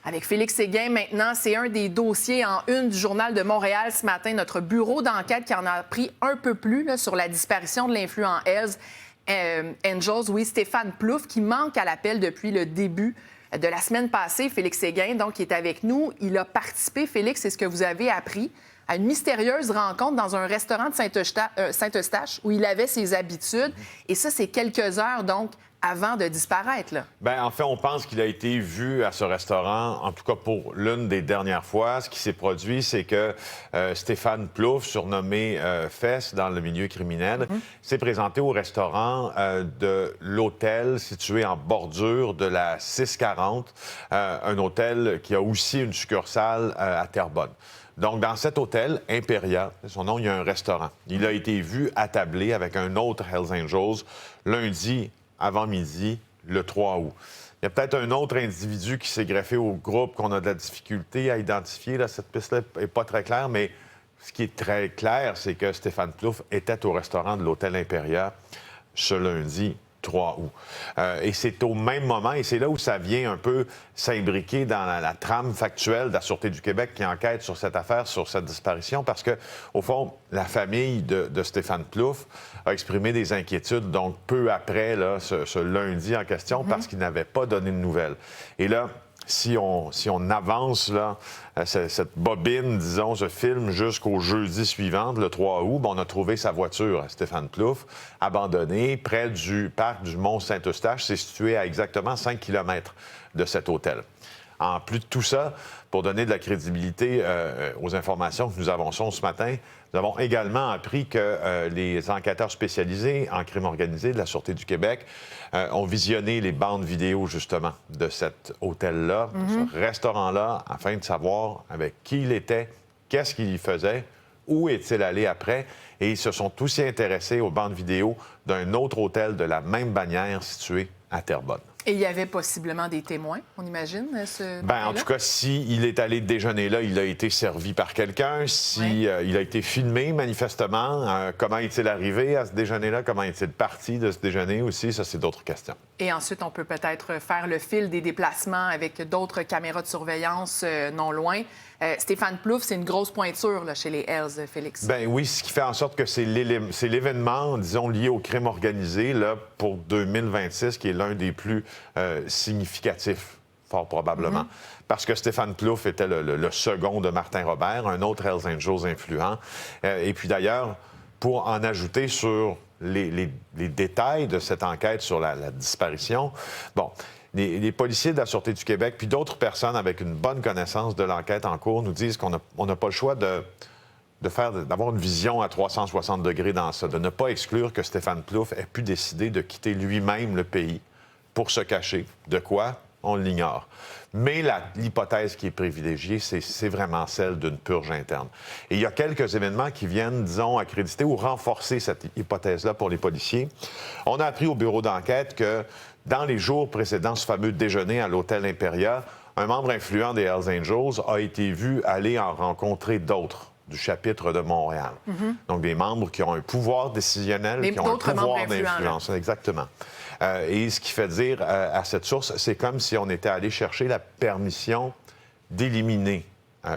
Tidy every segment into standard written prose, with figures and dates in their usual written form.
Avec Félix Séguin, maintenant, c'est un des dossiers en une du Journal de Montréal ce matin. Notre bureau d'enquête qui en a appris un peu plus là, sur la disparition de l'influent Hells Angels. Oui, Stéphane Plouffe, qui manque à l'appel depuis le début de la semaine passée. Félix Séguin, donc, qui est avec nous. Il a participé, Félix, c'est ce que vous avez appris, à une mystérieuse rencontre dans un restaurant de Saint-Eustache où il avait ses habitudes. Et ça, c'est quelques heures, donc, avant de disparaître, là. Bien, en fait, on pense qu'il a été vu à ce restaurant, en tout cas pour l'une des dernières fois. Ce qui s'est produit, c'est que Stéphane Plouffe, surnommé Fess dans le milieu criminel, s'est présenté au restaurant de l'hôtel situé en bordure de la 640, un hôtel qui a aussi une succursale à Terrebonne. Donc, dans cet hôtel, Imperia, son nom, il y a un restaurant. Il a été vu attablé avec un autre Hells Angels lundi avant midi, le 3 août. Il y a peut-être un autre individu qui s'est greffé au groupe qu'on a de la difficulté à identifier. Là, cette piste-là n'est pas très claire, mais ce qui est très clair, c'est que Stéphane Plouffe était au restaurant de l'hôtel Imperia ce lundi 3 août. Et c'est au même moment, et c'est là où ça vient un peu s'imbriquer dans la trame factuelle de la Sûreté du Québec qui enquête sur cette affaire, sur cette disparition, parce que, au fond, la famille de Stéphane Plouffe a exprimé des inquiétudes, donc peu après là, ce lundi en question, parce qu'il n'avait pas donné de nouvelles. Et là, si on avance là, cette bobine, disons, ce film jusqu'au jeudi suivant, le 3 août, on a trouvé sa voiture, Stéphane Plouffe, abandonnée près du parc du Mont-Saint-Eustache. C'est situé à exactement 5 km de cet hôtel. En plus de tout ça, pour donner de la crédibilité aux informations que nous avançons ce matin, nous avons également appris que les enquêteurs spécialisés en crime organisé de la Sûreté du Québec ont visionné les bandes vidéo, justement, de cet hôtel-là, de ce restaurant-là, afin de savoir avec qui il était, qu'est-ce qu'il y faisait, où est-il allé après, et ils se sont aussi intéressés aux bandes vidéo d'un autre hôtel de la même bannière situé à Terrebonne. Et il y avait possiblement des témoins, on imagine, Bien, en tout cas, s'il est allé déjeuner là, il a été servi par quelqu'un. Il a été filmé, manifestement. Comment est-il arrivé à ce déjeuner-là? Comment est-il parti de ce déjeuner aussi? Ça, c'est d'autres questions. Et ensuite, on peut peut-être faire le fil des déplacements avec d'autres caméras de surveillance non loin. Stéphane Plouffe, c'est une grosse pointure là, chez les Hells, Félix. Bien oui, ce qui fait en sorte que c'est l'événement, disons, lié au crime organisé là, pour 2026 qui est l'un des plus significatifs, fort probablement. Parce que Stéphane Plouffe était le second de Martin Robert, un autre Hells Angels influent. Et puis d'ailleurs, pour en ajouter sur les détails de cette enquête sur la disparition, bon, les policiers de la Sûreté du Québec, puis d'autres personnes avec une bonne connaissance de l'enquête en cours nous disent qu'on n'a pas le choix d'avoir une vision à 360 degrés dans ça, de ne pas exclure que Stéphane Plouffe ait pu décider de quitter lui-même le pays pour se cacher. De quoi? On l'ignore. Mais l'hypothèse qui est privilégiée, c'est vraiment celle d'une purge interne. Et il y a quelques événements qui viennent, disons, accréditer ou renforcer cette hypothèse-là pour les policiers. On a appris au bureau d'enquête que dans les jours précédant ce fameux déjeuner à l'hôtel Imperia, un membre influent des Hells Angels a été vu aller en rencontrer d'autres du chapitre de Montréal. Donc, des membres qui ont un pouvoir décisionnel, qui ont un pouvoir d'influence. Exactement. Et ce qui fait dire à cette source, c'est comme si on était allé chercher la permission d'éliminer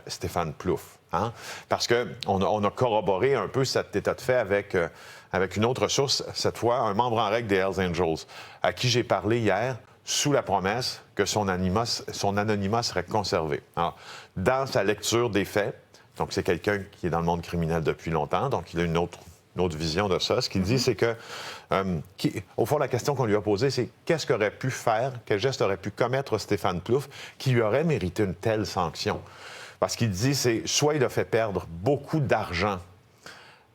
Stéphane Plouffe. Hein? Parce qu'on a corroboré un peu cet état de fait avec une autre source, cette fois un membre en règle des Hells Angels, à qui j'ai parlé hier, sous la promesse que son anonymat serait conservé. Alors, dans sa lecture des faits, donc c'est quelqu'un qui est dans le monde criminel depuis longtemps, donc il a une autre vision de ça. Ce qu'il dit, c'est que, au fond, la question qu'on lui a posée, c'est qu'est-ce qu'aurait pu faire, quel geste aurait pu commettre Stéphane Plouffe qui lui aurait mérité une telle sanction? Parce qu'il dit, c'est soit il a fait perdre beaucoup d'argent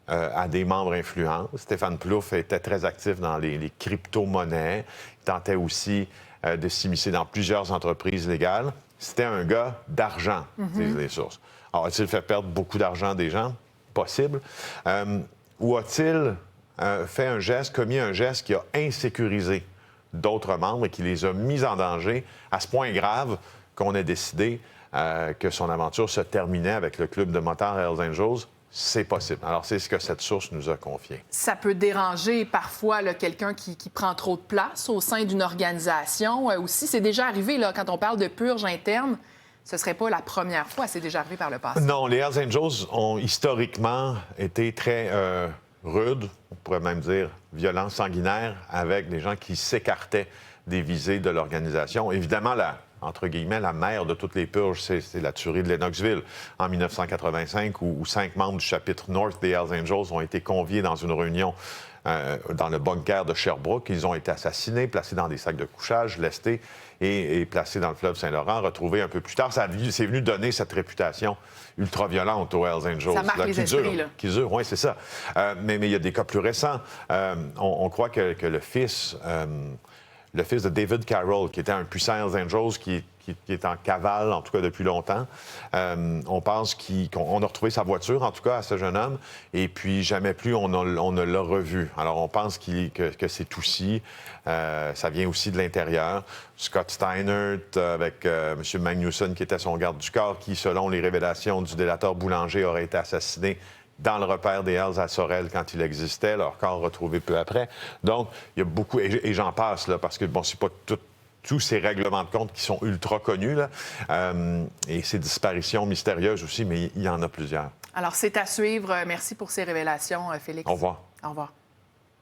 à des membres influents. Stéphane Plouffe était très actif dans les crypto-monnaies. Il tentait aussi de s'immiscer dans plusieurs entreprises légales. C'était un gars d'argent, disent les sources. Alors, a-t-il fait perdre beaucoup d'argent à des gens? Possible. Ou a-t-il commis un geste qui a insécurisé d'autres membres et qui les a mis en danger à ce point grave qu'on a décidé que son aventure se terminait avec le club de motards Hells Angels? C'est possible. Alors, c'est ce que cette source nous a confié. Ça peut déranger parfois là, quelqu'un qui prend trop de place au sein d'une organisation. Aussi, c'est déjà arrivé, là, quand on parle de purge interne, ce ne serait pas la première fois. C'est déjà arrivé par le passé. Non, les Hells Angels ont historiquement été très rudes, on pourrait même dire violents, sanguinaires, avec des gens qui s'écartaient des visées de l'organisation. Évidemment, entre guillemets, la mère de toutes les purges, c'est la tuerie de Lennoxville en 1985, où 5 membres du chapitre North des Hells Angels ont été conviés dans une réunion dans le bunker de Sherbrooke. Ils ont été assassinés, placés dans des sacs de couchage, lestés et placés dans le fleuve Saint-Laurent, retrouvés un peu plus tard. C'est venu donner cette réputation ultra-violente aux Hells Angels. Ça marque les esprits, là. Qui dure, oui, c'est ça. Mais il y a des cas plus récents. On croit que le fils de David Carroll, qui était un puissant Hells Angels, qui est en cavale, en tout cas depuis longtemps. On pense qu'on a retrouvé sa voiture, en tout cas, à ce jeune homme, et puis jamais plus on ne l'a revu. Alors, on pense que c'est aussi, ça vient aussi de l'intérieur. Scott Steinert, avec M. Magnuson, qui était son garde du corps, qui, selon les révélations du délateur Boulanger, aurait été assassiné dans le repère des Hells à Sorel quand il existait, leur corps retrouvé peu après. Donc, il y a beaucoup... Et j'en passe, là, parce que, bon, c'est pas tous ces règlements de compte qui sont ultra connus, là, et ces disparitions mystérieuses aussi, mais il y en a plusieurs. Alors, c'est à suivre. Merci pour ces révélations, Félix. Au revoir. Au revoir.